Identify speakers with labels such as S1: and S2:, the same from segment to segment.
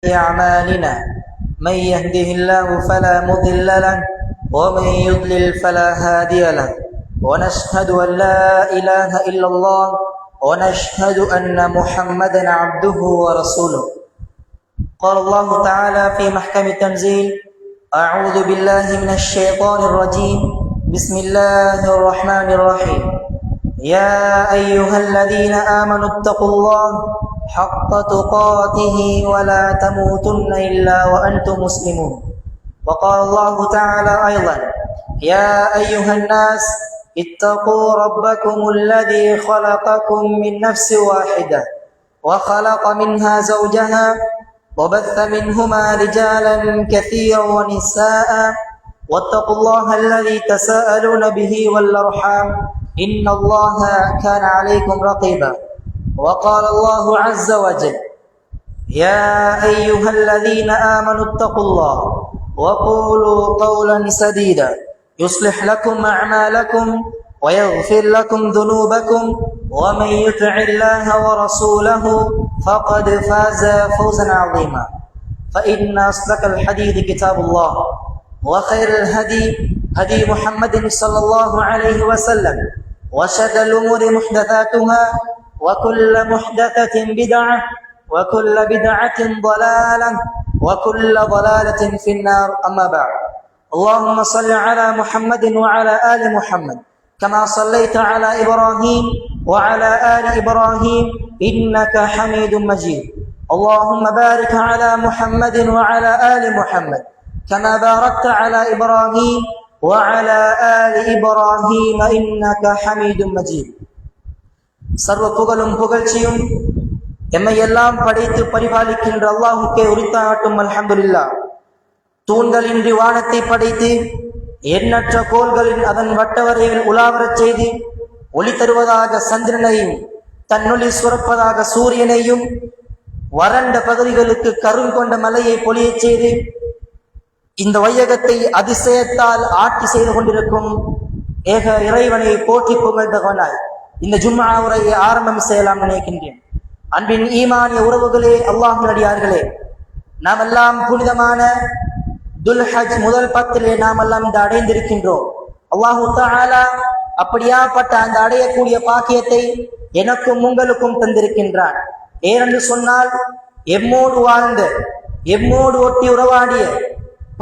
S1: أعمالنا من يهده الله فلا مضل له ومن يضلل فلا هادي له ونشهد أن لا إله إلا الله ونشهد أن محمدا عبده ورسوله. قال الله تعالى في محكم التنزيل: أعوذ بالله من الشيطان الرجيم، بسم الله الرحمن الرحيم. يا أيها الذين آمنوا اتقوا الله حق تقاته ولا تموتن إلا وأنتم مسلمون. وقال الله تعالى أيضا: يا أيها الناس اتقوا ربكم الذي خلقكم من نفس واحدة وخلق منها زوجها وبث منهما رجالا كثيرا ونساء واتقوا الله الذي تساءلون به والأرحام إن الله كان عليكم رقيبا. وقال الله عز وجل: يا أيها الذين آمنوا اتقوا الله وقولوا قولا سديدا يصلح لكم أعمالكم ويغفر لكم ذنوبكم ومن يطع الله ورسوله فقد فاز فوزا عظيما. فإن أصدق الحديث كتاب الله وخير الهدي هدي محمد صلى الله عليه وسلم وشر الأمور محدثاتها وكل محدثة بدعة وكل بدعة ضلالة وكل ضلالة في النار. أما بعد، اللهم صل على محمد وعلى آل محمد كما صليت على إبراهيم وعلى آل إبراهيم إنك حميد مجيد. اللهم بارك على محمد وعلى آل محمد كما باركت على إبراهيم وعلى آل إبراهيم إنك حميد مجيد. சர்வ புகழும் புகழ்ச்சியும் எம்மை எல்லாம் படைத்து பரிபாலிக்கின்ற அல்லாஹுக்கே உரித்தாகட்டும். அல்ஹம்துலில்லாஹ். தூண்களின்றி வானத்தை படைத்து எண்ணற்ற கோள்களின் அதன் வட்டவரையில் உலாவரச் செய்து ஒளி தருவதாக சந்திரனையும் தன்னொளி சுரப்பதாக சூரியனையும் வறண்ட பகுதிகளுக்கு கருங்கொண்ட மலையை பொழியச் செய்து இந்த வையகத்தை அதிசயத்தால் ஆட்சி செய்து கொண்டிருக்கும் ஏக இறைவனை போற்றி புகழ்ந்தவனாய் இந்த ஜும்ஆ உரையை ஆரம்பம் செய்யலாம் நினைக்கின்றேன். அன்பின் ஈமானிய உறவுகளே, அல்லாஹ்வின் அடியார்களே, நாம் எல்லாம் புனிதமான துல்ஹஜ் முதல் 10 நாம் எல்லாம் இந்த அடைந்திருக்கின்றோம். அல்லாஹு தஆலா அப்படியாப்பட்ட அந்த அடையக்கூடிய பாக்கியத்தை எனக்கும் உங்களுக்கும் தந்திருக்கின்றான். ஏனென்று சொன்னால், எம்மோடு வாழ்ந்த எம்மோடு ஒட்டி உறவாடிய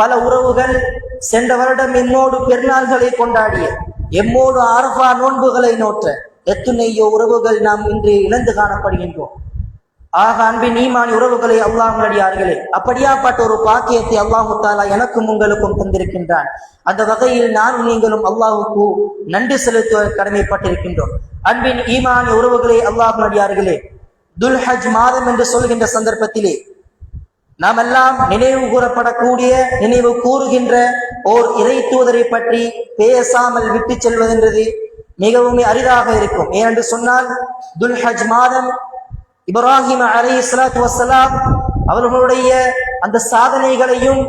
S1: பல உறவுகள் சென்ற வருடம் எம்மோடு பெருநாள்களை கொண்டாடிய எம்மோடு அரஃபா நோன்புகளை நோற்ற எத்துணையோ உறவுகள் நாம் இன்று இழந்து காணப்படுகின்றோம். ஆக அன்பின் ஈமான் உறவுகளை அல்லாஹ்வின் அடியார்களே, அப்படியாப்பட்ட ஒரு பாக்கியத்தை அல்லாஹு தஆலா எனக்கும் உங்களுக்கும் தந்திருக்கின்றான். அந்த வகையில் நானும் நீங்களும் அல்லாஹுக்கு நன்றி செலுத்த கடமைப்பட்டிருக்கின்றோம். அன்பின் ஈமான் உறவுகளை அல்லாஹ்வின் அடியார்களே, துல்ஹஜ் மாதம் என்று சொல்கின்ற சந்தர்ப்பத்திலே நாம் எல்லாம் நினைவு கூறப்படக்கூடிய நினைவு கூறுகின்ற ஓர் இறை தூதரை பற்றி பேசாமல் விட்டு செல்வதென்றது மிகவும் அரிதாக இருக்கும். ஏனென்று சொன்னால், துல்ஹஜ் மாதம் இப்ராஹிம் அலைஹிஸ்ஸலாத்து வஸ்ஸலாம் அவர்களுடைய அந்த சாதனைகளையும்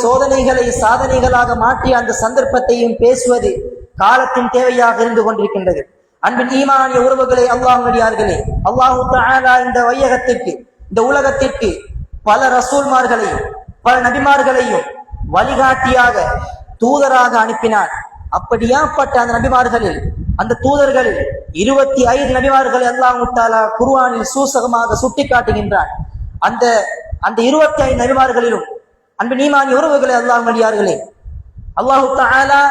S1: சோதனைகளை சாதனைகளாக மாற்றிய அந்த சந்தர்ப்பத்தையும் பேசுவது காலத்தின் தேவையாக இருந்து கொண்டிருக்கின்றது. அன்பின் ஈமானிய உறவுகளை அல்லாஹ்வின் அடியார்களே, அல்லாஹு தஆலா இந்த வையகத்திற்கு இந்த உலகத்திற்கு பல ரசூல்மார்களையும் பல நபிமார்களையும் வழிகாட்டியாக தூதராக அனுப்பினார். அப்படியாப்பட்ட அந்த நபிமார்களில் அந்த தூதர்களில் 25 நபிமார்களை அல்லாஹ் தஆலா குர்ஆனில் சூசகமாக சுட்டி காட்டுகின்றார். அந்த 25 நபிமார்களிலும் அன்பின் ஈமானிய உறவுகளை அல்லாஹ்வின் அடியார்களே, அல்லாஹ் தஆலா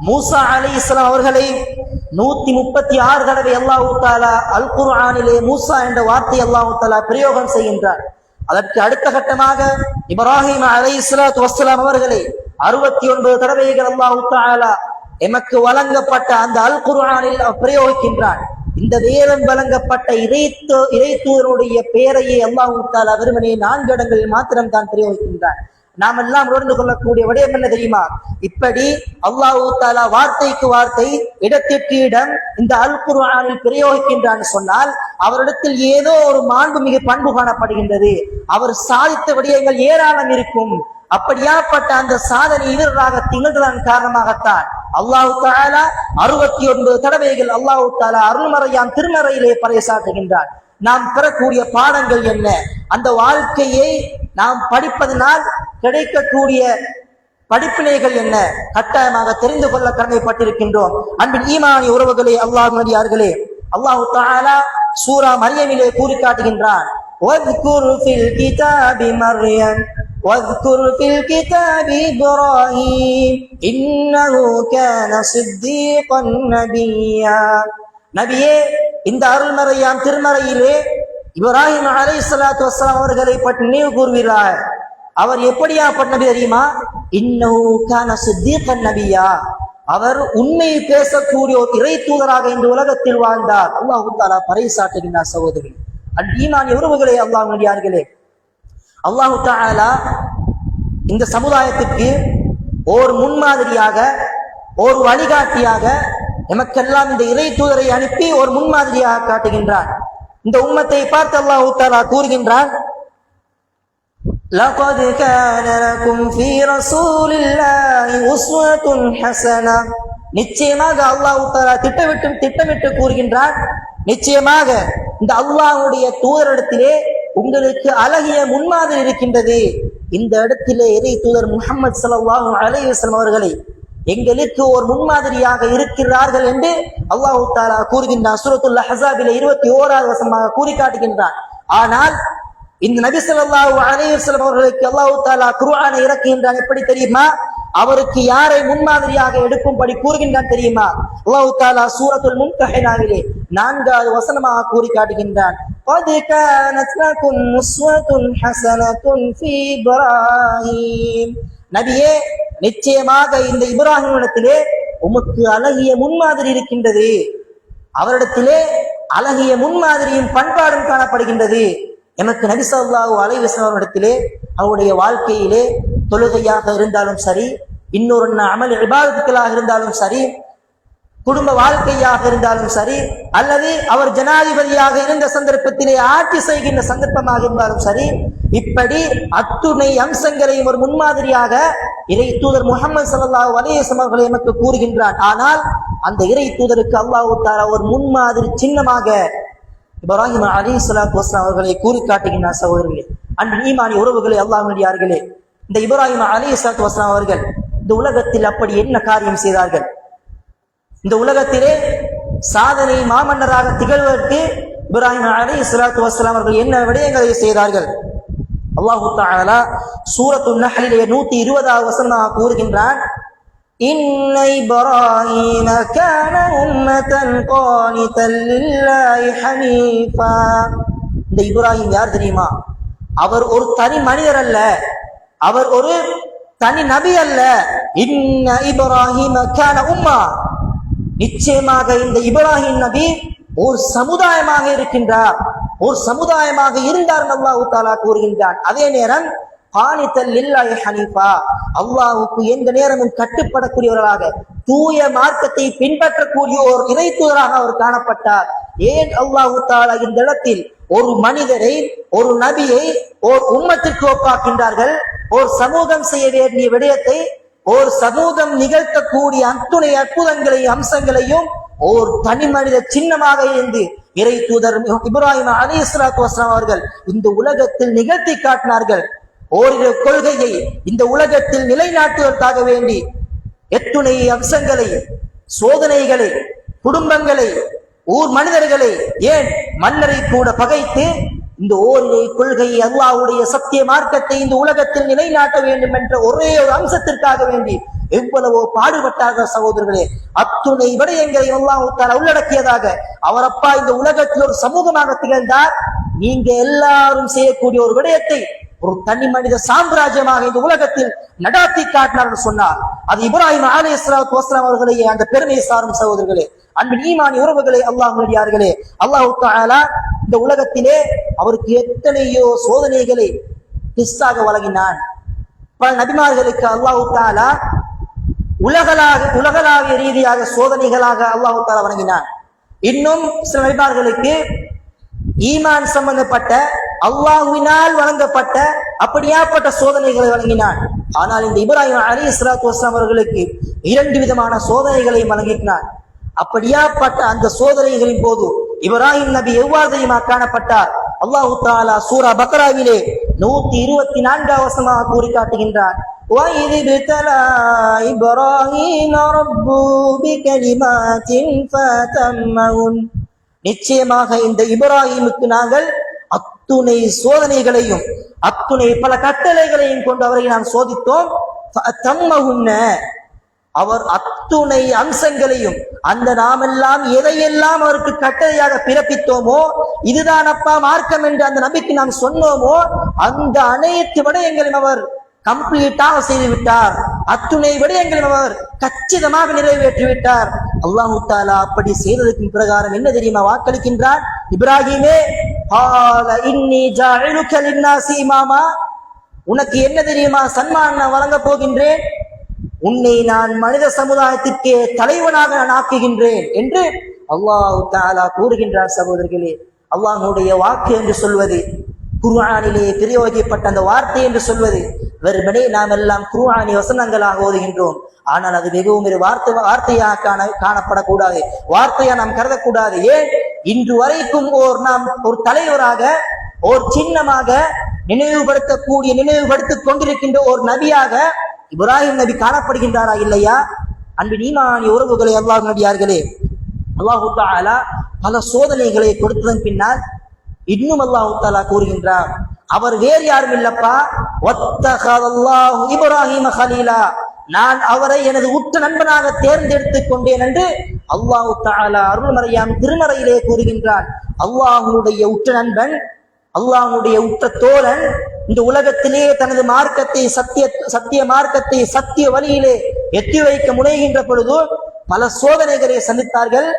S1: மூசா அலைஹிஸ்ஸலாம் அவர்களை 136 தடவை அல்லாஹ் தஆலா அல் குர்ஆனிலே மூசா என்ற வார்த்தை அல்லாஹ் தஆலா பிரயோகம் செய்கின்றார். அதற்கு அடுத்த கட்டமாக இப்ராஹிம் அலைஹிஸ்ஸலாத்து வஸ்ஸலாம் அவர்களை 69 தடவைகள் அல்லாஹ் தஆலா எமக்கு வழங்கப்பட்ட அந்த அல் குர்ஆனில் பிரயோகிக்கின்றான். இந்த வேதம் வழங்கப்பட்ட இறை தூதருடைய பெயரையே அல்லாஹ் தஆலா வெறுமனே 4 இடங்களில் மாத்திரம் தான் பிரயோகிக்கின்றான். நாம் எல்லாம் உணர்ந்து கொள்ளக்கூடிய விடயம் என்ன தெரியுமா? இப்படி அல்லாஹ் தஆலா வார்த்தைக்கு வார்த்தை இடத்திற்கு இடம் இந்த அல் குர்ஆனில் பிரயோகிக்கின்றான் சொன்னால், அவரிடத்தில் ஏதோ ஒரு மாண்புமிகு பண்பு காணப்படுகின்றது. அவர் சாதித்த விடயங்கள் ஏராளம் இருக்கும். அப்படியாப்பட்ட அந்த சாதனை இதராக திகழ்ந்ததன் காரணமாகத்தான் அல்லாஹ் தஆலா 69 தடவைகள் அல்லாஹ் தஆலா அருள்மறையாம் திருமறையிலே பறைசாற்றுகின்றார். நாம் பெறக்கூடிய பாடங்கள் என்ன? அந்த வாழ்க்கையை நாம் படிப்பதனால் கிடைக்கக்கூடிய படிப்பினைகள் என்ன கட்டாயமாக தெரிந்து கொள்ள கடமைப்பட்டிருக்கின்றோம். அன்பின் ஈமானிய உறவுகளே, அல்லாஹ்வின் அடியார்களே, அல்லாஹ் தஆலா சூரா மர்யமிலே கூறி காட்டுகின்றான், வذ்குர் ஃபில் கிதாபி மர்யம் வذ்குர் ஃபில் கிதாபி இப்ராஹீம் இன்னஹு கான சித்தீகன் நபிய்யா. நபியே, இந்த அருள்மறையாம் திருமறையிலே இப்ராஹிம் அலைஹிஸ்ஸலாத்து வஸ்ஸலாம் அவர்களை பற்றி நினைவு கூறுகிறார். அவர் எப்படியாப்பட்ட நபி தெரியுமா? இன்னஹு கான சித்தீகன் நபிய்யா, அவர் உண்மையை பேசக்கூடிய ஒரு இறை தூதராக இந்த உலகத்தில் வாழ்ந்தார். அல்லாஹ் தஆலா பறைசாற்றுகின்றார். சகோதரி ஈமானிய உறவுகளே, அல்லாஹ்வின் அடியார்களே, அல்லாஹ் தஆலா இந்த சமுதாயத்திற்கு ஒரு முன்மாதிரியாக ஒரு வழிகாட்டியாக எமக்கெல்லாம் இந்த இறை தூதரை அனுப்பி ஒரு முன்மாதிரியாக காட்டுகின்றான். இந்த உம்மத்தை பார்த்து அல்லாஹ் தஆலா கூறுகின்றான், لقد كان لكم في رسول الله أسوة حسنة. நிச்சயமாக அல்லாஹ் தஆலா திட்டமிட்டு கூறுகின்றான், நிச்சயமாக இந்த அல்லாஹ்வுடைய தூதரிடத்திலே உங்களுக்கு அழகிய முன்மாதிரி இருக்கின்றது. இந்த இடத்திலே இறை தூதர் முஹம்மது ஸல்லல்லாஹு அலைஹி வஸல்லம் அவர்களை எங்களுக்கு ஒரு முன்மாதிரியாக இருக்கிறார்கள் என்று அல்லாஹ் தஆலா கூறுகின்றான். சூரத்துல் அஹ்ஸாபிலே 21வது வசனமாக கூறி காட்டுகின்றான். ஆனால் இந்த நபி ஸல்லல்லாஹு அலைஹி வஸல்லம் அவர்களுக்கு அல்லாஹ் தஆலா குர்ஆனை இறக்குகின்றான். எப்படி தெரியுமா? அவருக்கு யாரை முன்மாதிரியாக எடுக்கும்படி கூறுகின்றான் தெரியுமா? அல்லாஹ் தஆலா சூரத்துல் மும்தஹினாவிலே 4வது வசனமாக கூறி காட்டுகின்றான், قد كانت لكم أسوة حسنة في إبراهيم. நபியே, நிச்சயமாக இந்த இப்ராஹிமிடத்திலே உமக்கு அழகிய முன்மாதிரி இருக்கின்றது. அவரிடத்திலே அழகிய முன்மாதிரியும் பண்பாடும் காணப்படுகின்றது. எமக்கு நபி ஸல்லல்லாஹு அலைஹி வஸல்லம் இடத்திலே அவருடைய வாழ்க்கையிலே தொழுகையாக இருந்தாலும் சரி, இன்னொரு அமல் இபாதத்துக்களாக இருந்தாலும் சரி, குடும்ப வாழ்க்கையாக இருந்தாலும் சரி, அல்லது அவர் ஜனாதிபதியாக இருந்த சந்தர்ப்பத்திலே ஆட்சி செய்கின்ற சந்தர்ப்பமாக இருந்தாலும் சரி, இப்படி அத்துணை அம்சங்களையும் ஒரு முன்மாதிரியாக இறை தூதர் முஹம்மது ஸல்லல்லாஹு அலைஹி வஸல்லம் அவர்கள் எமக்கு கூறுகின்றார். ஆனால் அந்த இறை தூதருக்கு அல்லாஹ் தஆலா ஒரு முன்மாதிரி சின்னமாக இப்ராஹிம் அலைஹிஸ்ஸலாத்து வஸ்ஸலாம் அவர்களை கூறி காட்டுகின்றார். சகோதரர்களே, அன்பின் ஈமானிய உறவுகளே, அல்லாஹ்வின் அடியார்களே, இந்த இப்ராஹிம் அலைஹிஸ்ஸலாத்து வஸ்ஸலாம் அவர்கள் இந்த உலகத்தில் அப்படி என்ன காரியம் செய்தார்கள்? இந்த உலகத்திலே சாதனை மாமன்னராக திகழ்வதற்கு இப்ராஹிம் அலைஹிஸ்ஸலாத்து வஸ்ஸலாம் அவர்கள் என்ன விடயங்களை செய்தார்கள்? அல்லாஹ் தஆலா சூரத்துன் நஹ்லிலே 120வது வசனமாக கூறுகின்றான், இன்ன இப்ராஹீம கான உம்மத்தன் கானிதன் லில்லாஹி ஹனீஃபா. இந்த இப்ராஹிம் யார் தெரியுமா? அவர் ஒரு தனி மனிதர் அல்ல, அவர் ஒரு தனி நபி அல்ல. இன்ன இப்ராஹீம கான உம்மா, நிச்சயமாக இந்த இப்ராஹிம் நபி ஒரு சமுதாயமாக இருக்கின்றார், ஒரு சமுதாயமாக இருந்தார் அல்லாஹ் தஆலா கூறுகின்றான். அதே நேரம் கானிதன் லில்லாஹி ஹனீஃபா, அல்லாஹ்வுக்கு எந்த நேரமும் கட்டுப்படக்கூடியவர்களாக தூய மார்க்கத்தை பின்பற்றக்கூடிய ஒரு இறை தூதராக அவர் காணப்பட்டார். ஏன் அல்லாஹ் தஆலா இந்த இடத்தில் ஒரு மனிதரை, ஒரு நபியை ஒரு உம்மத்திற்கு ஒப்பாக்கின்றார்கள்? ஒரு சமூகம் செய்ய வேண்டிய விடயத்தை ஒரு சமூகம் நிகழ்த்தக்கூடிய அத்துணை அற்புதங்களையும் அம்சங்களையும் ஒரு தனி மனித சின்னமாக இருந்து இறை தூதர் இப்ராஹிம் அலைஹிஸ்ஸலாத்து வஸ்ஸலாம் அவர்கள் இந்த உலகத்தில் நிகழ்த்தி காட்டினார்கள். ஓரிரு கொள்கையை இந்த உலகத்தில் நிலைநாட்டுவதற்காக வேண்டி எத்துணை அம்சங்களை, சோதனைகளை, குடும்பங்களை, ஊர் மனிதர்களை, ஏன் மன்னரை கூட பகைத்து இந்த ஓரிரை கொள்கையை, அல்லாஹ்வுடைய சத்திய மார்க்கத்தை இந்த உலகத்தில் நிலைநாட்ட வேண்டும் என்ற ஒரே ஒரு அம்சத்திற்காக வேண்டி எவ்வளவோ பாடுபட்டார்கள். சகோதரர்களே, அத்துணை விடயங்களை அல்லாஹ் தஆலா உள்ளடக்கியதாக அவர் அப்பா இந்த உலகத்தில் ஒரு சமூகமாக திகழ்ந்தார். நீங்க எல்லாரும் செய்யக்கூடிய ஒரு விடயத்தை ஒரு தனி மனித சாம்ராஜ்யமாக இந்த உலகத்தில் நடாத்தி காட்டினார் சொன்னார். அது இப்ராஹிம் அலைஹிஸ்ஸலாத்து வஸ்ஸலாம் அவர்களே அந்த பெருமை சாரும். சகோதரர்களே, அன்பின் ஈமானிய உறவுகளே, அல்லாஹ்வின் அடியார்களே, அல்லாஹ் தஆலா இந்த உலகத்திலே அவருக்கு எத்தனையோ சோதனைகளை கிஸ்ஸாக வழங்கினான். பல நபிமார்களுக்கு அல்லாஹ் தஆலா உலகளாவிய ரீதியாக சோதனைகளாக அல்லாஹ் தஆலா வழங்கினான். இன்னும் சில நபிமார்களுக்கு ஈமான் சம்பந்தப்பட்ட அல்லாஹ்வினால் வழங்கப்பட்ட அப்படியாப்பட்ட சோதனைகளை வழங்கினான். ஆனால் இந்த இப்ராஹிம் அலைஹிஸ்ஸலாத்து வஸ்ஸலாம் அவர்களுக்கு 2 விதமான சோதனைகளை வழங்கினான். அப்படியாப்பட்ட அந்த சோதனைகளின் போது இப்ராஹிம் நபி எவ்வாறு தெரியுமா காணப்பட்டார்? அல்லாஹு தஆலா சூரா பக்ராவிலே 124 வசனமாக கூறி காட்டுகின்றார். وَإِذِ ابْتَلَى إِبْرَاهِيمَ رَبُّهُ بِكَلِمَاتٍ فَأَتَمَّهُنَّ நிச்சயமாக இந்த இப்ராஹீமுக்கு நாங்கள் அத்துணை சோதனைகளையும் அத்துணை பல கட்டளைகளையும் கொண்டு அவரை நாம் சோதித்தோம். فَأَتَمَّهُنَّ அவர் அத்துணை அம்சங்களையும் அந்த நாமெல்லாம் எதையெல்லாம் அவருக்கு கட்டளையாக பிறப்பித்தோமோ இதுதான் அப்பா மார்க்கம் என்று அந்த நபிக்கு நாம் சொன்னோமோ அந்த அனைத்து விடயங்களையும் அவர் கம்ப்ளீட்டாக செய்து விட்டார். அத்துணை விடயங்களையும் அவர் கச்சிதமாக நிறைவேற்றிவிட்டார். அல்லாஹு தஆலா அப்படி செய்ததற்கு பிரகாரம் என்ன தெரியுமா வாக்களிக்கின்றார்? இப்ராஹீமே قال إني جاعلك للناس إماما உனக்கு என்ன தெரியுமா சன்மானம் நான் வழங்க போகின்றேன், உன்னை நான் மனித சமுதாயத்திற்கே தலைவனாக நான் ஆக்குகின்றேன் என்று அல்லாஹ் தஆலா கூறுகின்றார். சகோதரர்களே, அல்லாஹ்வுடைய வாக்கு என்று சொல்வது, குர்ஆனிலே பிரயோகிக்கப்பட்ட அந்த வார்த்தை என்று சொல்வது வெறுமனே நாம் எல்லாம் குர்ஆனி வசனங்களாக ஓதுகின்றோம். ஆனால் அது மிகவும் ஒரு வார்த்தையாக காணப்படக்கூடாது, வார்த்தையா நாம் கருதக்கூடாது. ஏன் இன்று வரைக்கும் நாம் ஒரு தலைவராக ஒரு சின்னமாக நினைவுபடுத்திக் கொண்டிருக்கின்ற ஒரு நபியாக இப்ராஹிம் நபி காணப்படுகின்றாரா இல்லையா? அன்பின் ஈமானிய உறவுகளை அல்லாஹ் நபியார்களே, அல்லாஹு தஆலா பல சோதனைகளை கொடுத்ததன் பின்னால் இன்னும் அல்லாஹு தஆலா கூறுகின்றார், அவர் வேறு யாரும் இல்லப்பா, வத்தகல்லாஹு இப்ராஹீம கலீலா, நான் அவரை எனது உற்ற நண்பனாக தேர்ந்தெடுத்துக் கொண்டேன் என்று அல்லாஹு தஆலா அருள்மறையாம் திருமறையிலே கூறுகின்றான். அல்லாஹ்வுடைய உற்ற நண்பன், அல்லாஹ்வுடைய உற்ற தோழன் இந்த உலகத்திலே தனது மார்க்கத்தை சத்திய மார்க்கத்தை சத்திய வழியிலே எட்டி வைக்க முனைகின்ற பொழுது பல சோதனைகளை சந்தித்தார்கள்.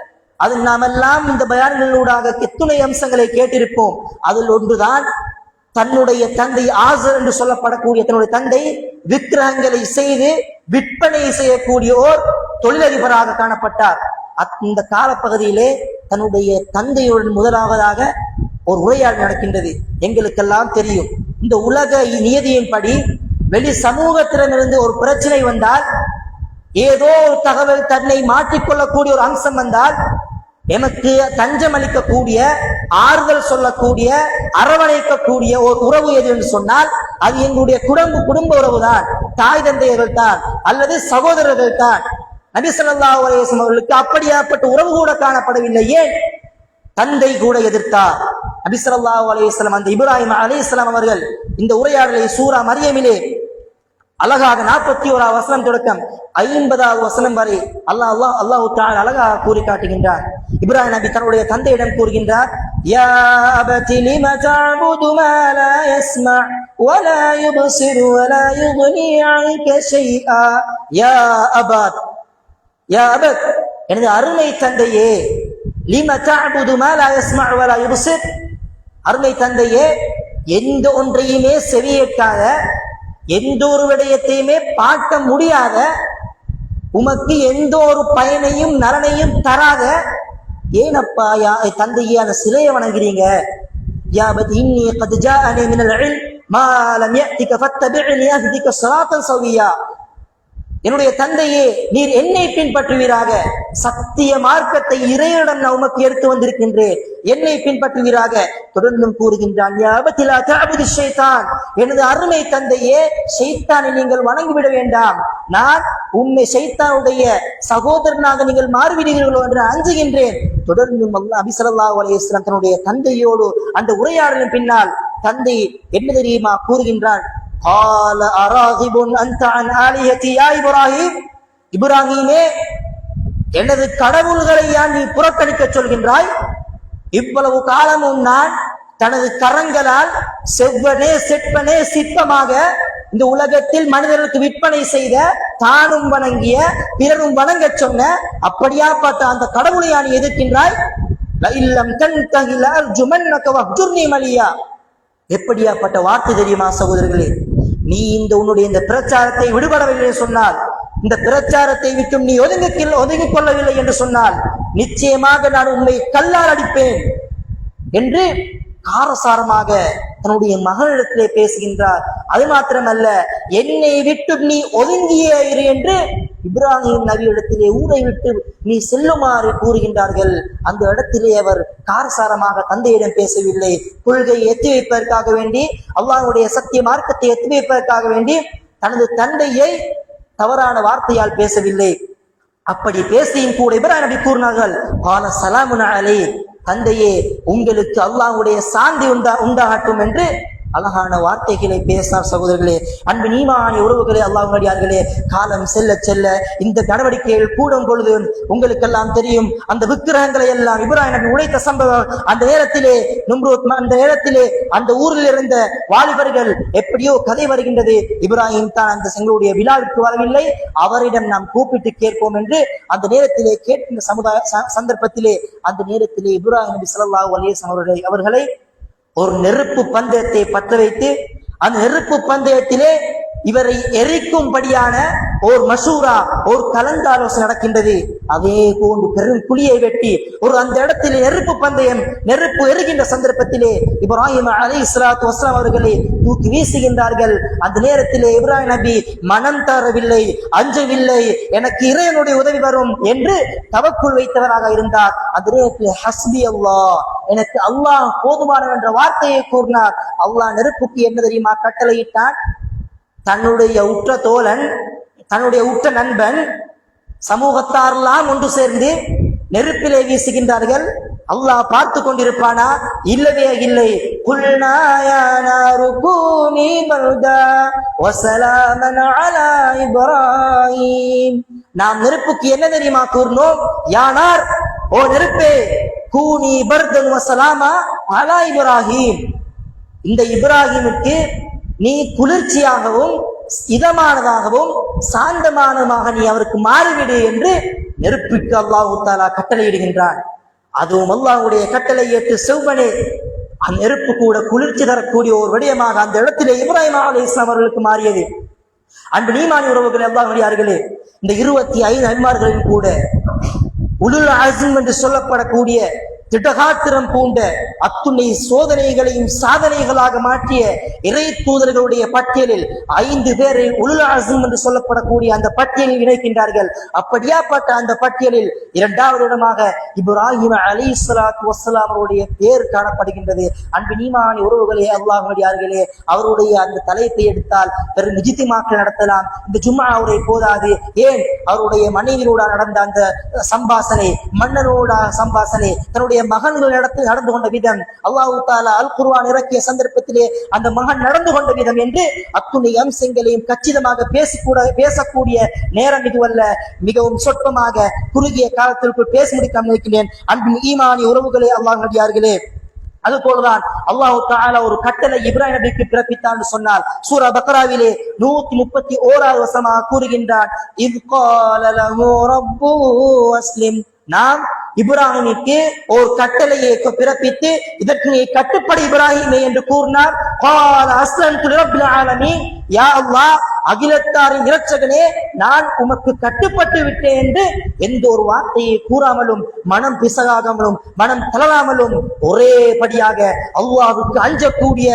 S1: அது நாமெல்லாம் இந்த பயான்களூடாக எத்துணை அம்சங்களை கேட்டிருப்போம். அதில் ஒன்றுதான் தன்னுடைய தந்தை ஆசர் என்று சொல்லப்படக்கூடிய தன்னுடைய தந்தை விக்கிரகங்களை செய்து விற்பனை செய்யக்கூடிய ஓர் தொழிலதிபராக காணப்பட்டார். இந்த காலப்பகுதியிலே தன்னுடைய தந்தையுடன் முதலாவதாக ஒரு உரையாடல் நடக்கின்றது. எங்களுக்கெல்லாம் தெரியும், இந்த உலக நியதியின்படி வெளி சமூகத்திடமிருந்து ஒரு பிரச்சனை வந்தால், ஏதோ ஒரு தகவல் தன்னை மாற்றிக்கொள்ளக்கூடிய ஒரு அம்சம் வந்தால், எமக்கு தஞ்சம் அளிக்கக்கூடிய, ஆறுதல் சொல்லக்கூடிய, அரவணைக்கக்கூடிய ஒரு உறவு எது என்று சொன்னால் அது எங்களுடைய குடும்ப உறவு தான், தாய் தந்தையர்கள் தான், அல்லது சகோதரர்கள் தான். நபி ஸல்லல்லாஹு அலைஹி வஸல்லம் அவர்களுக்கு அப்படியாப்பட்ட உறவு கூட காணப்படவில்லை. ஏன்? தந்தை கூட எதிர்த்தார். நபி ஸல்லல்லாஹு அலைஹி வஸல்லம் அந்த இப்ராஹிம் அலைஹிஸ்ஸலாம் அவர்கள் இந்த உரையாடலை சூரா மரியமிலே அழகாக 41 வசனம் தொடக்கம் 50 வசனம் வரை அல்லாஹ் தஆலா அழகாக கூறி காட்டுகின்றார். இப்ராஹிம் நபி தன்னுடைய தந்தையிடம் கூறுகின்றார், யா அபதி லிம தஅபுது மா லா யஸ்மா வ லா யுப்சிரு வ லா யுக்னி அன்க ஷைஆ யா அபத், யா அபத், எனது அருமை தந்தையே, லிம தஅபுது மா லா யஸ்மா வ லா யுப்சிர், அருமை தந்தையே, எந்த ஒன்றையுமே செவியேற்காத, எந்த ஒரு விடயத்தையுமே பார்க்க முடியாத, உமக்கு எந்த ஒரு பயனையும் நலனையும் தராத, ஏனப்பா தந்தையே அந்த சிலையை வணங்குறீங்க? யா பத் இன்னி கத் ஜாஅனி மினல் இல்ம் மா லம் யஅதிக ஃபத்தபி'னி அஹ்திக ஸிராத்தன் ஸவியா, என்னுடைய தந்தையே, நீர் என்னை பின்பற்றுவீராக, சத்திய மார்க்கத்தை இறையிடம் நான் உமக்கு எடுத்து வந்திருக்கின்றேன், என்னை பின்பற்றுவீராக. தொடர்ந்தும் கூறுகின்றான், யா அபதி லா தஅபுது ஷைத்தான், எனது அருமை தந்தையே, ஷைத்தானை நீங்கள் வணங்கிவிட வேண்டாம், நான் உம்மை ஷைத்தானுடைய சகோதரனாக நீங்கள் மாறிவிடுவீர்களோ என்று அஞ்சுகின்றேன். தொடர்ந்தும் நபி ஸல்லல்லாஹு அலைஹி வஸல்லம் தன்னுடைய தந்தையோடு அந்த உரையாடலின் பின்னால் தந்தை என்ன தெரியுமா கூறுகின்றான்? قال اراغب انت عن الهتي يا ابراهيم, இப்ராஹீமே, எனது கடவுள்களை ஏன் நீ புறக்கணிக்க சொல்கின்றாய்? இவ்வளவு காலமும் நான் தனது கரங்களால் செவ்வனே சிற்பமாக இந்த உலகத்தில் மனிதர்களுக்கு விற்பனை செய்த, தானும் வணங்கிய பிறரும் வணங்க சொன்ன அப்படியாப்பட்ட அந்த கடவுளை நீ எதிர்க்கின்றாய்? லஇல்லம் தன்தஹி லஅர்ஜுமன்னக வஹ்ஜுர்னி மலியா, எப்படியாப்பட்ட வார்த்தை தெரியுமா சகோதரர்களே? நீ உன்னுடைய இந்த பிரச்சாரத்தை விடுபடவில்லை சொன்னால், இந்த பிரச்சாரத்தை விட்டும் நீ ஒதுங்கிக் கொள்ளவில்லை என்று சொன்னால், நிச்சயமாக நான் உண்மை கல்லால் அடிப்பேன் என்று காரசாரமாக தன்னுடைய மகளிடத்திலே பேசுகின்றார். அது மாத்திரமல்ல, என்னை விட்டு நீ ஒதுங்கியே இரு என்று இப்ராஹிம் நபியிடத்திலே ஊரை விட்டு நீ செல்லுமாறு கூறுகின்றார்கள். அந்த இடத்திலே அவர் காரசாரமாக தந்தையிடம் பேசவில்லை. கொள்கையை எத்தி வைப்பதற்காக வேண்டி, அல்லாஹ்வுடைய சத்திய மார்க்கத்தை எத்தி வைப்பதற்காக வேண்டி தனது தந்தையை தவறான வார்த்தையால் பேசவில்லை. அப்படி பேசியும் கூட இப்ராஹிம் நபி கூறினார்கள், கால ஸலாமுன் அலைஹி, தந்தையே உங்களுக்கு அல்லாஹ்வுடைய சாந்தி உண்டாகட்டும் என்று அழகான வார்த்தைகளை பேசினார். சகோதரர்களே, அன்பின் ஈமானிய உறவுகளே, அல்லாஹ்வுடையார்களே, காலம் செல்ல செல்ல இந்த நடவடிக்கைகள் கூடும் பொழுது உங்களுக்கெல்லாம் தெரியும், அந்த விக்கிரகங்களை எல்லாம் இப்ராஹிம் நபி உடைத்த சம்பவம். அந்த நேரத்திலே அந்த நேரத்திலே அந்த ஊரில் இருந்த வாலிபர்கள் எப்படியோ கதை வருகின்றது, இப்ராஹிம் தான் அந்த எங்களுடைய விழாவிற்கு வரவில்லை, அவரிடம் நாம் கூப்பிட்டு கேட்போம் என்று அந்த நேரத்திலே கேட்கின்ற சந்தர்ப்பத்திலே அந்த நேரத்திலே இப்ராஹிம் நபி ஸல்லல்லாஹு அலைஹி வஸல்லம் அவர்களை ஒரு நெருப்பு பந்தயத்தை பற்ற வைத்து அந்த நெருப்பு பந்தயத்திலே இவரை எரிக்கும்படியான ஒரு மசூரா, ஒரு கலந்தாலோசனை நடக்கின்றது. அதே போன்று பெரும் குழியை வெட்டி ஒரு அந்த இடத்திலே நெருப்பு பந்தயம், நெருப்பு எரிகின்ற சந்தர்ப்பத்திலே இப்ராஹிம் அலைஹிஸ்ஸலாத்து வஸ்ஸலாம் அவர்களை தூக்கி வீசுகின்றார்கள். அந்த நேரத்திலே இப்ராஹிம் நபி மனம் தரவில்லை, அஞ்சவில்லை, எனக்கு இறைவனுடைய உதவி வரும் என்று தவக்குள் வைத்தவராக இருந்தார். அந்த நேரத்திலே ஹஸ்பி அல்லாஹ், எனக்கு அல்லாஹ் போதுமானவன் என்ற வார்த்தையை கூறினார். அல்லாஹ் நெருப்புக்கு என்ன தெரியுமா கட்டளையிட்டான்? தன்னுடைய உற்ற தோழன், தன்னுடைய உற்ற நண்பன், சமூகத்தாரெல்லாம் ஒன்று சேர்ந்து நெருப்பிலே வீசுகின்றார்கள். அல்லாஹ் பார்த்து கொண்டிருப்பானா? இல்லவே இல்லை. குல்னா யா நாரு கூனி பர்தா வ ஸலாமன் அலா இப்ராஹிம், நாம் நெருப்புக்கு என்ன தெரியுமா கூறினோம்? யானார், ஓ நெருப்பே, கூனி பர்தன் வ ஸலாமா அலா இப்ராஹிம், இந்த இப்ராஹிமுக்கு நீ குளிர்ச்சியாகவும் இதமானதாகவும் சாந்தமானதாக நீ அவருக்கு மாறிவிடு என்று நெருப்புக்கு அல்லாஹ் தஆலா கட்டளையிடுகின்றான். அதுவும் அல்லாஹ்வுடைய கட்டளை ஏற்று செவ்வனே அந்த நெருப்பு கூட குளிர்ச்சி தரக்கூடிய ஒரு விடயமாக அந்த இடத்திலே இப்ராஹிம் அலைஹிஸ்ஸலாம் அவர்களுக்கு மாறியது. அன்பு ஈமானிய உறவுகளே, அல்லாஹ்வுடையார்களே, இந்த 25 நபிமார்களின் கூட உலுல் அஸ்ம் என்று சொல்லப்படக்கூடிய திடகாத்திரம் பூண்ட அத்துணை சோதனைகளையும் சாதனைகளாக மாற்றிய இறை தூதர்களுடைய பட்டியலில் 5 பேரை உலுல் அஸ்ம் என்று சொல்லப்படக்கூடிய அந்த பட்டியலில் இணைக்கின்றார்கள். அப்படியாப்பட்ட அந்த பட்டியலில் 2வது இடமாக இப்ராஹிம் அலைஹிஸ்ஸலாத்து வஸ்ஸலாம் அவருடைய பேர் காணப்படுகின்றது. அன்பின் ஈமானிய உறவுகளே, அல்லாஹ்வுடையார்களே, அவருடைய அந்த தலைப்பை எடுத்தால் பெரும் இஜ்திமாக்கள் நடத்தலாம். இந்த ஜும்ஆவுரை போதாது. ஏன், அவருடைய மனைவியோட நடந்த அந்த சம்பாசனை, மன்னனோட சம்பாசனை, தன்னுடைய மகன்கள் நடந்து கொண்ட விதம், அல்லாஹ் தஆலா அல் குர்ஆன் இறக்கிய சந்தர்ப்பத்திலே அந்த மகன் நடந்து கொண்ட விதம் என்று அத்துணை அம்சங்களையும் கச்சிதமாக பேசக்கூடிய நேரம் இதுவல்ல. மிகவும் சொற்பமாக குறுகிய காலத்திற்குள் பேச முடிக்காமல் இருக்கிறேன். அன்பின் ஈமானிய உறவுகளே, அல்லாஹ்வுடையார்களே, அதுபோலதான் அல்லாஹ் தஆலா ஒரு கட்டளை இப்ராஹிம் நபிக்கு பிறப்பித்தான் சொன்னால் சூரா பக்ராவிலே 131வது வசனமாக கூறுகின்றான், இத் கால லஹு ரப்புஹு அஸ்லிம், நாம் இப்ராஹிமுக்கு ஒரு கட்டளையை பிறப்பித்து இதற்கு நீ கட்டுப்படி இப்ராஹிமே என்று கூறினார். கால அஸ்லம்து லிரப்பில் ஆலமீன், யா அல்லாஹ், அகிலத்தாரின் இரட்சகனே, நான் உமக்கு கட்டுப்பட்டு விட்டேன் என்று எந்த ஒரு வார்த்தையை கூறாமலும் மனம் பிசகாமலும் மனம் தளராமலும் ஒரே படியாக அல்லாஹ்வுக்கு அஞ்சக்கூடிய,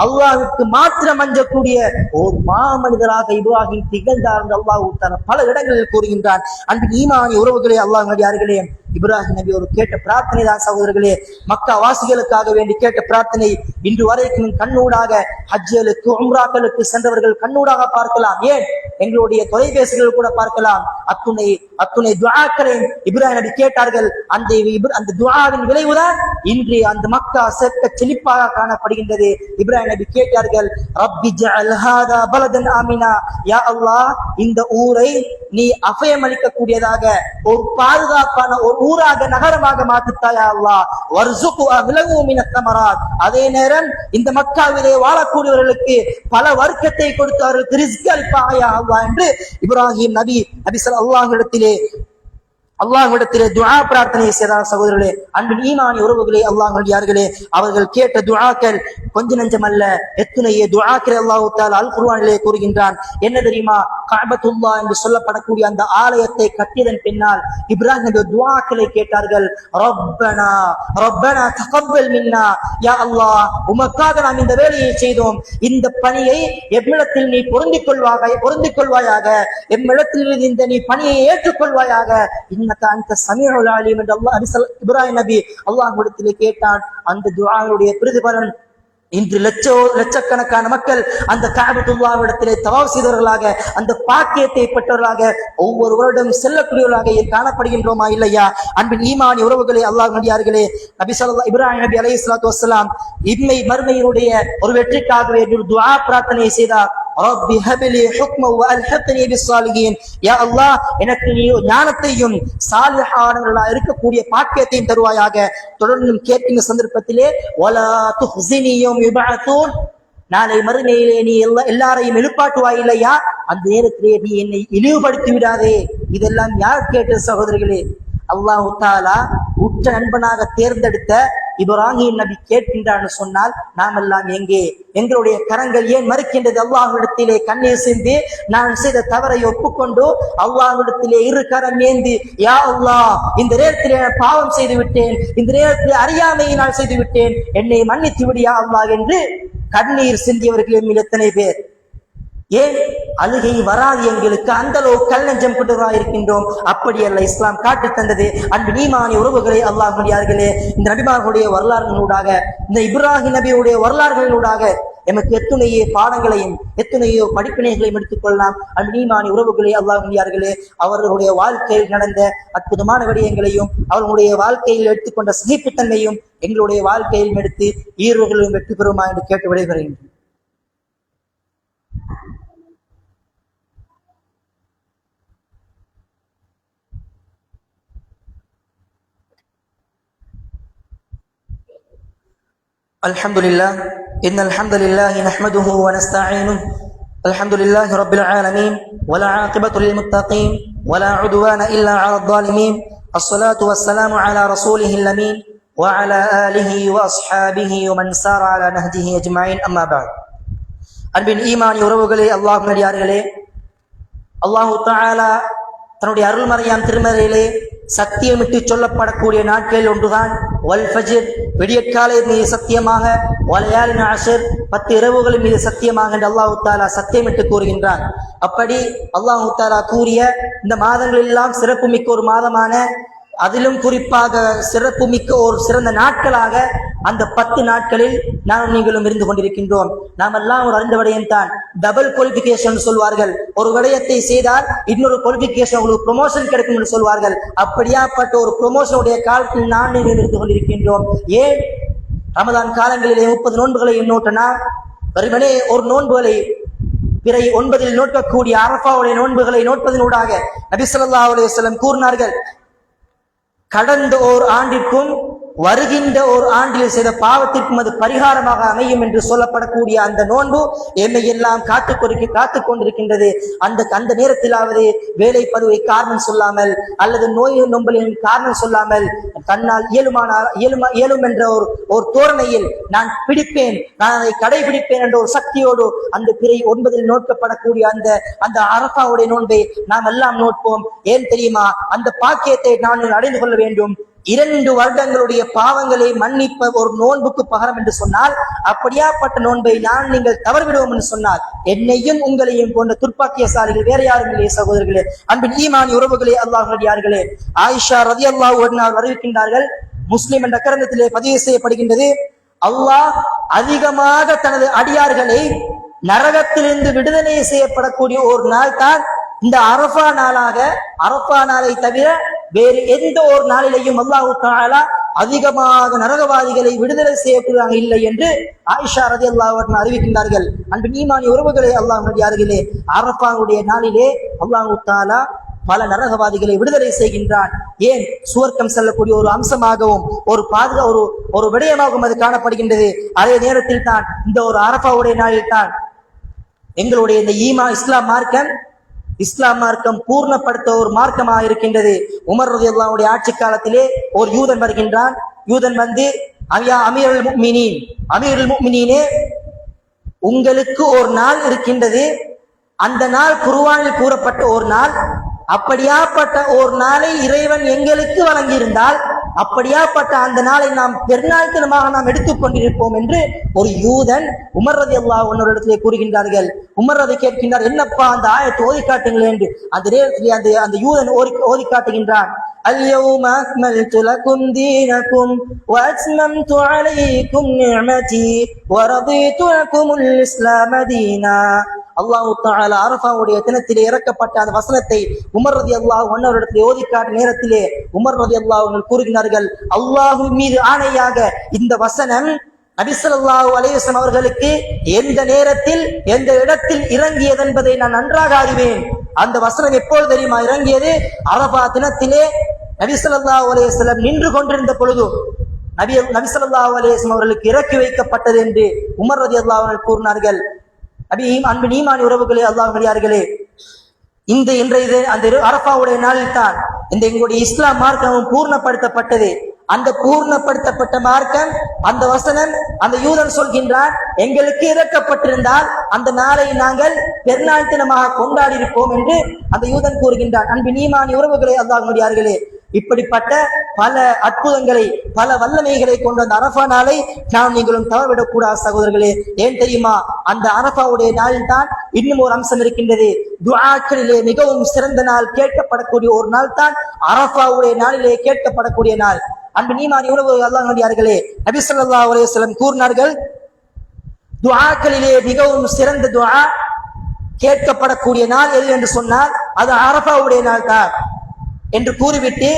S1: அல்லாஹ்வுக்கு மாத்திரம் அஞ்சக்கூடிய ஒரு மாமனிதராக இப்ராஹிம் திகழ்ந்தார் என்று அல்லாஹ் தஆலா பல இடங்களில் கூறுகின்றான். அன்பின் ஈமானிய உறவுகளே, அல்லாஹ்வுடைய இப்ராஹிம் நபி ஒரு கேட்ட பிரார்த்தனை தான் சகோதரர்களே, மக்கா வாசிகளுக்காக வேண்டி கேட்ட பிரார்த்தனை. இன்று வரைக்கும் கண்ணூடாக ஹஜ்ஜுக்கு உம்ராக்களுக்கு சென்றவர்கள் கண்ணூடாக பார்க்கலாம். ஏன், எங்களுடைய தொலைபேசிகள் கூட பார்க்கலாம். அத்துணை துஆக்களை இப்ராஹிம் நபி கேட்டார்கள். அந்த துஆவின் விளைவுதான் இன்று அந்த மக்கா செக்க செழிப்பாக காணப்படுகின்றது. இப்ராஹிம் நபி கேட்டார்கள், ரப்பி ஜஅல் ஹாதா பலதன் ஆமினா, யா அல்லாஹ், இந்த ஊரை நீ அபயமளிக்க கூடியதாக ஒரு பாதுகாப்பான ஒரு ஊராக, நகரமாக மாற்றித்தாயா அல்லாஹ். வர்சுகு அஹ்லஹு மினத் தமராத், அதே நேரம் இந்த மக்காவிலே வாழக்கூடியவர்களுக்கு பல வர்க்கத்தை கொடுத்து அவர்களுக்கு ரிஸ்க் அளிப்பாயா அல்லாஹ் என்று இப்ராஹிம் நபி அல்லாஹ்விடத்திலே துஆ பிரார்த்தனை செய்தார். சகோதரர்களே, அன்பின் ஈமானிய உறவுகளே, அல்லாஹ்வுடையார்களே, அவர்கள் கேட்ட துஆக்கள் கொஞ்ச நஞ்சமல்ல, எத்தனைய துஆக்களை அல்லாஹ் தஆலா அல் குர்ஆனிலே கூறுகின்றான். என்ன தெரியுமா? கஅபத்துல்லா என்று சொல்லப்படக்கூடிய அந்த ஆலயத்தை கட்டியதன் பின்னால் இப்ராஹிம் நபி துஆக்களை கேட்டார்கள். ரப்பனா ரப்பனா தகப்பல் மின்னா, யா அல்லாஹ் உமக்காக நாம் இந்த வேலையை செய்தோம், இந்த பணியை எம்மிடத்தில் நீ பொருந்திக் கொள்வாயாக, எம்மிடத்தில் இந்த நீ பணியை ஏற்றுக்கொள்வாயாக, இன்னக அன்த ஸமீஉல் அலீம் என்று அல்லாஹ் இப்ராஹிம் நபி அல்லாஹ்விடத்திலே கேட்டான். அந்த துஆவுடைய பிரதிபலன் இன்று லட்சக்கணக்கான மக்கள் அந்த கஅபத்துல்லாஹ்விடத்திலே தவாஃப் செய்தவர்களாக, அந்த பாக்கியத்தை பெற்றவர்களாக, ஒவ்வொரு வருடம் செல்லக்கூடியவர்களாக காணப்படுகின்றோமா இல்லையா? அன்பின் ஈமானி உறவுகளே, அல்லாஹ் நடிகார்களே, நபி ஸல்லல்லாஹு இப்ராஹிம் நபி அலைஹிஸ்ஸலாத்து வஸ்ஸலாம் இம்மை மறுமையினுடைய ஒரு வெற்றிக்காகவே ஒரு துஆ பிரார்த்தனை செய்தார். ரப்பி ஹப்லி ஹுக்ம வ அல்ஹிக்னி பிஸ்ஸாலிஹீன், யா அல்லாஹ் எனக்கு நீ ஞானத்தையும் சாலிஹானவர்களாக இருக்கக்கூடிய பாக்கியத்தையும் தருவாயாக. தொடர்ந்து கேட்கின்ற சந்தர்ப்பத்திலே வலா துஹ்ஸினி யௌம யுபஅத்தூன், நாளை மறுமையிலே நீ எல்லாரையும் எழுப்பாட்டுவாய் இல்லையா, அந்த நேரத்திலே நீ என்னை இழிவுபடுத்தி விடாதே. இதெல்லாம் யார் கேட்ட சகோதரர்களே? அல்லாஹ் தஆலா உற்ற நண்பனாக தேர்ந்தெடுத்த இப்ராஹிம் நபி கேட்கின்றான்னு சொன்னால் நாம் எல்லாம் எங்கே? எங்களுடைய கரங்கள் ஏன் மறுக்கின்றது? அல்லாஹ்விடத்திலே கண்ணீர் சிந்தி நான் செய்த தவறை ஒப்புக்கொண்டு அல்லாஹ்விடத்திலே இரு கரம் ஏந்தி, யா அல்லாஹ் இந்த நேரத்திலே பாவம் செய்து விட்டேன், இந்த நேரத்திலே அறியாமையை நான் செய்து விட்டேன், என்னை மன்னித்து விடு யா அல்லாஹ் என்று கண்ணீர் சிந்தியவர்கள் எத்தனை பேர்? ஏன் அழுகை வராது எங்களுக்கு? அந்த அளவு கல் நெஞ்சம் கொண்டவராக இருக்கின்றோம். அப்படி அல்ல இஸ்லாம் காட்டு தந்தது. அன்பு ஈமானி உறவுகளே, அல்லாஹ் நடிகார்களே, இந்த நபிமார்களுடைய வரலாறுகளூடாக, இந்த இப்ராஹிம் நபியுடைய வரலாறுகளூடாக எமக்கு எத்துணைய பாடங்களையும் எத்துணையோ படிப்பினைகளையும் எடுத்துக்கொள்ளலாம். அன்பு ஈமானி உறவுகளே, அல்லாஹ் நடிகார்களே, அவர்களுடைய வாழ்க்கையில் நடந்த அற்புதமான விடயங்களையும் அவர்களுடைய வாழ்க்கையில் எடுத்துக்கொண்ட சகிப்புத்தன்மையும் எங்களுடைய வாழ்க்கையில் எடுத்து ஈரோர்களும் வெற்றி பெறுமா என்று கேட்டு விடைபெறுகின்றேன். الحمد لله إن الحمد لله نحمده ونستعينه الحمد لله رب العالمين ولا عاقبة للمتقين ولا عدوان إلا على الظالمين الصلاة والسلام على رسوله الأمين وعلى آله وأصحابه ومن سار على نهجه أجمعين أما بعد. அன்பின் ஈமானி உறவுகளே, அல்லாஹ் நடிகார்களே, அல்லாஹு தஆலா தன்னுடைய அருள்மறையாம் திருமறையிலே சத்தியமிட்டு சொல்லப்படக்கூடிய நாட்களில் ஒன்றுதான் வல் ஃபஜ்ர், விடியற்காலை மீது சத்தியமாக, வலயாலின் அஷ்ர், 10 இரவுகளின் மீது சத்தியமாக என்று அல்லாஹு தஆலா சத்தியமிட்டு கூறுகின்றான். அப்படி அல்லாஹு தஆலா கூறிய இந்த மாதங்கள் எல்லாம் சிறப்புமிக்க ஒரு மாதமான, அதிலும் குறிப்பாக சிறப்புமிக்க ஒரு சிறந்த நாட்களாக அந்த 10 நாட்களில் நாம் நீங்களும் இருந்து கொண்டிருக்கின்றோம். நாம் எல்லாம் ஒரு அறிந்த விடயம் தான். டபுள் குவாலிபிகேஷன் சொல்வார்கள். ஒரு விடயத்தை செய்தால் இன்னொரு குவாலிபிகேஷன், உங்களுக்கு ப்ரொமோஷன் கிடைக்கும் என்று சொல்வார்கள். அப்படியாப்பட்ட ஒரு ப்ரொமோஷனுடைய காலத்தில் நான் நீங்கள் இருந்து கொண்டிருக்கின்றோம். ஏன்? ரமதான் காலங்களிலே 30 நோன்புகளை நோட்டனா, வெறுமனே ஒரு நோன்புகளை பிறை 9 நோக்கக்கூடிய அரஃபாவுடைய நோன்புகளை நோட்பதனூடாக நபி ஸல்லல்லாஹு அலைஹி வஸல்லம் கூறினார்கள், கடந்த ஓர் ஆண்டிற்கும் வருகின்ற ஒரு ஆண்டில் செய்த பாவத்திற்கும் அது பரிகாரமாக அமையும் என்று சொல்லப்படக்கூடிய அந்த நோன்பு என்னை எல்லாம் காத்து கொண்டிருக்கின்றது. அந்த நேரத்திலாவது வேலை பதுவை காரணம் சொல்லாமல் அல்லது நோய் நொம்பலின் காரணம் சொல்லாமல் தன்னால் இயலும் என்ற ஒரு தோரணையில் நான் பிடிப்பேன், நான் அதை கடைபிடிப்பேன் என்ற ஒரு சக்தியோடு அந்த பிறை 9 நோக்கப்படக்கூடிய அந்த அரஃபாவுடைய நோன்பை நாம் எல்லாம் நோட்போம். ஏன் தெரியுமா? அந்த பாக்கியத்தை நான் அடைந்து கொள்ள வேண்டும். 2 வருடங்களுடைய பாவங்களை மன்னிப்ப ஒரு நோன்புக்கு பகரம் என்று சொன்னால், அப்படியாப்பட்ட நோன்பை நீங்கள் தவறுவிடுவோம் என்று சொன்னால், என்னையும் உங்களையும் போன்ற துர்ப்பாக்கியசாலிகள் வேற யாரும் இல்லையே சகோதரர்களே. அன்பின் ஈமானி உறவுகளே, அல்லாஹ் நடிகார்களே, ஆயிஷா ரலியல்லாஹு அன்ஹா அறிவிக்கின்றார்கள், முஸ்லிம் என்ற கிரந்தத்திலே பதிவு செய்யப்படுகின்றது, அல்லாஹ் அதிகமாக தனது அடியார்களை நரகத்திலிருந்து விடுதலை செய்யப்படக்கூடிய ஒரு நாள் தான் இந்த அரஃபா நாளாக. அரஃபா நாளை தவிர வேறு எந்த ஒரு நாளிலேயும் அல்லாஹ் தஆலா அதிகமாக நரகவாதிகளை விடுதலை செய்யக்கூடியவங்க இல்லை என்று ஆயிஷா ரலியல்லாஹு அன்ஹா அறிவிக்கின்றார்கள். அன்பின் ஈமானி உறவுகளே, அல்லாஹ் நடிகார்களே, அரஃபாவுடைய நாளிலே அல்லாஹ் தஆலா பல நரகவாதிகளை விடுதலை செய்கின்றான். ஏன்? சுவர்க்கம் செல்லக்கூடிய ஒரு அம்சமாகவும் ஒரு விடயமாகவும் அது காணப்படுகின்றது. அதே நேரத்தில் தான் இந்த ஒரு அரஃபாவுடைய நாளில் தான் எங்களுடைய இந்த இஸ்லாம் மார்க்கம் பூர்ணப்படுத்த ஒரு மார்க்கமாக இருக்கின்றது. உமர் ரலியல்லாஹு அன்ஹு ஆட்சி காலத்திலே ஒரு யூதன் வருகின்றான். யூதன் வந்து, அமீருல் முஃமினீனே, உங்களுக்கு ஒரு நாள் இருக்கின்றது, அந்த நாள் குர்ஆனில் கூறப்பட்ட ஒரு நாள். அப்படியாப்பட்ட ஒரு நாளை இறைவன் எங்களுக்கு வழங்கியிருந்தால் அப்படியாப்பட்ட அந்த நாளை நாம் பெருநாள் தினமாக நாம் எடுத்துக் கொண்டிருப்போம் என்று ஒரு யூதன் உமர் ரலியல்லாஹு அன்ஹு இடத்திலே கூறுகின்றார்கள். உமர் ரதி கேட்கின்றார், என்னப்பா அந்த ஆயத்தை ஓதி காட்டுங்கள் என்று. அந்த நேரத்திலே அந்த யூதன் ஓதி காட்டுகின்றான். اليوم أكملت لكم دينكم وأتممت عليكم نعمتي ورضيت لكم الإسلام دينا. அல்லாஹ் தஆலா அரஃபாவுடைய தினத்திலே இறக்கப்பட்ட அந்த வசனத்தை உமர் ரலியல்லாஹு அன்ஹு அவர்களிடத்தில் ஓதி காட்டிய நேரத்திலே உமர் ரலியல்லாஹு அன்ஹு கூறுகிறார்கள், அல்லாஹ்வின் மீது ஆணையாக இந்த வசனம் நபி ஸல்லல்லாஹு அலைஹி வஸல்லம் அவர்களுக்கு எந்த நேரத்தில் எந்த இடத்தில் இறங்கியது என்பதை நான் நன்றாக அறிவேன். அந்த வசனம் எப்போது தெரியுமா இறங்கியது? அரஃபா தினத்திலே நபி ஸல்லல்லாஹு அலைஹி வஸல்லம் நின்று கொண்டிருந்த பொழுது நபி ஸல்லல்லாஹு அலைஹி வஸல்லம் அவர்களுக்கு இறக்கி வைக்கப்பட்டது என்று உமர் ரலியல்லாஹு அன்ஹு கூறினார்கள். அன்பு ஈமானி உறவுகளே, அல்லாஹ்விலே, இன்றைய அந்த அரஃபாவுடைய நாளில் தான் இந்த எங்களுடைய இஸ்லாம் மார்க்கம் பூர்ணப்படுத்தப்பட்டது. அந்த பூர்ணப்படுத்தப்பட்ட மார்க்கம், அந்த வசனம், அந்த யூதன் சொல்கின்றான், எங்களுக்கு இறக்கப்பட்டிருந்தால் அந்த நாளை நாங்கள் பெருநாள் தினமாக கொண்டாடி இருப்போம் என்று அந்த யூதன் கூறுகின்றான். அன்பு ஈமானி உறவுகளே, அல்லாஹ்விலே, இப்படிப்பட்ட பல அற்புதங்களை பல வல்லமைகளை கொண்ட அந்த அரஃபா நாளை நாம் நீங்களும் தவறவிடக் கூடாது சகோதரர்களே. ஏன் தெரியுமா? அந்த அரஃபாவுடைய நாளில் தான் இன்னும் ஒரு அம்சம் இருக்கின்றது. துஆக்களிலே மிகவும் சிறந்த நாள், கேட்கப்படக்கூடிய ஒரு நாள் தான் அரஃபாவுடைய நாளிலே கேட்கப்படக்கூடிய நாள். அன்பு ஈமானி உறவுகளே, அல்லாஹ்விலே, நபி ஸல்லல்லாஹு அலைஹி வஸல்லம் கூறினார்கள், துஆக்களிலே மிகவும் சிறந்த துஆ கேட்கப்படக்கூடிய நாள் எது என்று சொன்னால் அது அரஃபாவுடைய நாள் தான் என்று கூறிவிட்டு,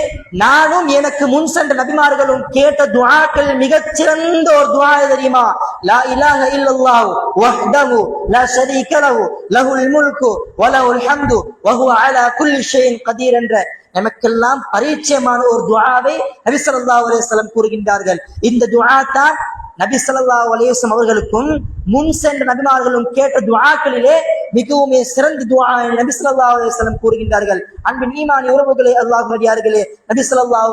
S1: நானும் எனக்கு முன் சென்ற நபிமார்களும் கேட்ட துஆக்கள் மிகச் சிறந்த ஒரு துஆ தெரியுமா? லா இலாஹ இல்லல்லாஹு வஹ்தஹு லா ஷரீக லஹு லஹுல் முல்கு வ லஹுல் ஹம்து வ ஹுவ அலா குல்லி ஷைஇன் கதீர் என்ற நமக்கெல்லாம் பரிச்சயமான ஒரு துஆவை நபி ஸல்லல்லாஹு அலைஹி வஸல்லம் கூறுகின்றார்கள். இந்த துஆ தான் நபி ஸல்லல்லாஹு அலைஹி வஸல்லம் அவர்களுக்கும் முன் சென்ற நபிமார்களும் கேட்ட துஆக்களிலே மிகவும் சிறந்த துஆ நபி ஸல்லல்லாஹு அலைஹி வஸல்லம் கூறுகின்றார்கள். அன்பின் ஈமானி உறவுகளே, அல்லாஹ்விலே, நபி ஸல்லல்லாஹு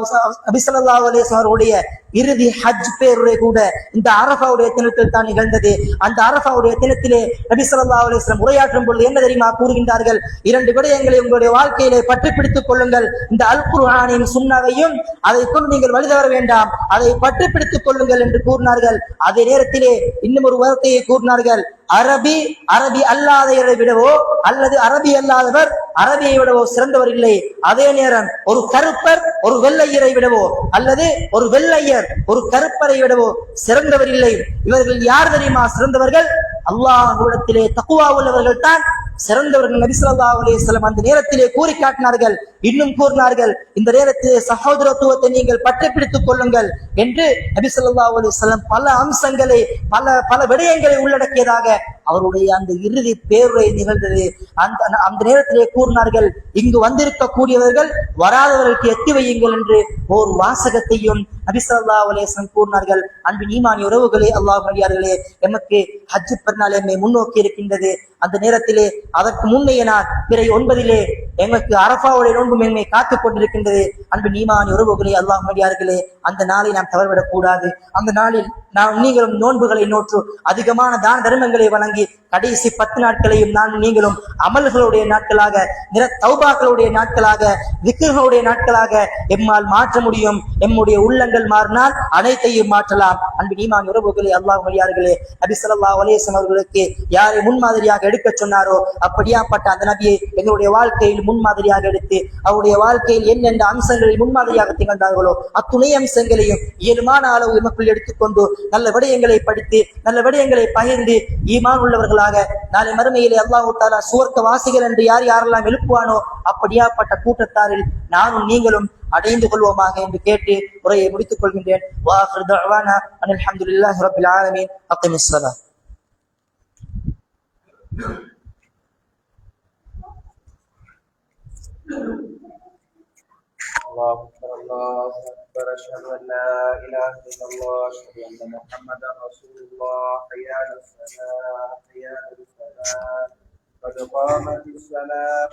S1: அலைஹி வஸல்லம் அவருடைய இறுதி ஹஜ் பேருரை கூட இந்த அரஃபாவுடைய தினத்தில் தான் நிகழ்ந்தது. அந்த அரஃபாவுடைய தினத்திலே நபி ஸல்லல்லாஹு அலைஹி வஸல்லம் உரையாற்றும் பொழுது என்ன தெரியுமா கூறுகின்றார்கள்? 2 விடயங்களை உங்களுடைய வாழ்க்கையிலே பற்றி பிடித்துக் கொள்ளுங்கள். இந்த அல் குர்ஆனின் சுன்னவையும் அதை கொண்டு நீங்கள் வழி தவற வேண்டாம், அதை பற்றி பிடித்துக் கொள்ளுங்கள் என்று கூறினார்கள். அதே நேரத்திலே இன்னும் ஒரு வார்த்தையை கூறினார்கள், அரபி அல்லாதவரை விடவோ அல்லது அரபி அல்லாதவர் அரபியை விடவோ சிறந்தவர் இல்லை. அதே நேரம் ஒரு கருப்பர் ஒரு வெள்ளையரை விடவோ அல்லது ஒரு வெள்ளையர் ஒரு கருப்பரை விடவோ சிறந்தவர் இல்லை. இவர்கள் யார் தெரியுமா சிறந்தவர்கள்? அல்லாஹ்விடத்திலே தக்வா உள்ளவர்கள் தான் சிறந்தவர்கள். நபி ஸல்லல்லாஹு அலைஹி வஸல்லம் அந்த நேரத்திலே கூறி காட்டினார்கள். இன்னும் கூறினார்கள், இந்த நேரத்திலே சகோதரத்துவத்தை நீங்கள் பற்றி பிடித்துக் கொள்ளுங்கள் என்று நபி ஸல்லல்லாஹு அலைஹி வஸல்லம் பல அம்சங்களை பல விடயங்களை உள்ளடக்கியதாக அவருடைய அந்த இறுதி பேருரை நிகழ்ந்தது. அந்த நேரத்திலே கூறினார்கள், இங்கு வந்திருக்கக்கூடியவர்கள் வராதவர்களுக்கு எத்தி வையுங்கள் என்று ஒரு வாசகத்தையும் நபி ஸல்லல்லாஹு அலைஹி வஸல்லம் கூறினார்கள். அன்பின் ஈமானி உறவுகளே, அல்லாஹ்விலே, எமக்கு ஹஜ் பெருநாள் என்னை முன்னோக்கி இருக்கின்றது. அந்த நேரத்திலே அதற்கு முன்னைய நாள் பிறை 9 எங்களுக்கு அரஃபாவுடைய நோன்பும் என்னை காத்துக் கொண்டிருக்கின்றது. அன்பின் ஈமானி உறவுகளே, அல்லாஹ்விலே, அந்த நாளை நாம் தவறவிடக் கூடாது. அந்த நாளில் நாம் நீங்களும் நோன்புகளை நோற்று அதிகமான தான தர்மங்களை வழங்கி கடைசி 10 நாட்களையும் நீங்களும் அமல்களுடைய நாட்களாக, தௌபாக்களுடைய நாட்களாக, விக்ருகளுடைய நாட்களாக எம்மால் மாற்ற முடியும். எம்முடைய உள்ளங்கள் மாறினால் அனைத்தையும் மாற்றலாம். அன்பின் ஈமான் உறவுகளே, அல்லாஹ்விலே, நபி ஸல்லல்லாஹு அலைஹி வஸல்லம் அவர்களுக்கு யாரை முன்மாதிரியாக எடுக்க சொன்னாரோ அப்படியாப்பட்ட அந்த நபியை எங்களுடைய வாழ்க்கையில் முன்மாதிரியாக எடுத்து அவருடைய வாழ்க்கையில் என்னென்ன அம்சங்களில் முன்மாதிரியாக திகழ்ந்தார்களோ அத்துணை அம்சங்களையும் இயலுமான அளவு எமக்குள் எடுத்துக்கொண்டு நல்ல விடயங்களை படித்து நல்ல விடயங்களை பகிர்ந்து ஈமான் உள்ளவர்களாக நாளை மறுமையிலே அல்லாஹ் தஆலா சுவர்க்க வாசிகள் என்று யாரெல்லாம் எழுப்புவானோ அப்படியாப்பட்ட கூட்டத்தாரில் நானும் நீங்களும் அடைந்து கொள்வோமாக என்று கேட்டு உரையை முடித்துக் கொள்கின்றேன். வாஹிரு தஅவானா அனில் ஹம்துலில்லாஹி ரப்பில் ஆலமீன். அக்மிஸ் ஸலாத்.
S2: الله أكبر أشهد أن لا إله إلا الله أشهد أن محمدا رسول الله حي على الصلاة حي على الفلاح قد قامت الصلاة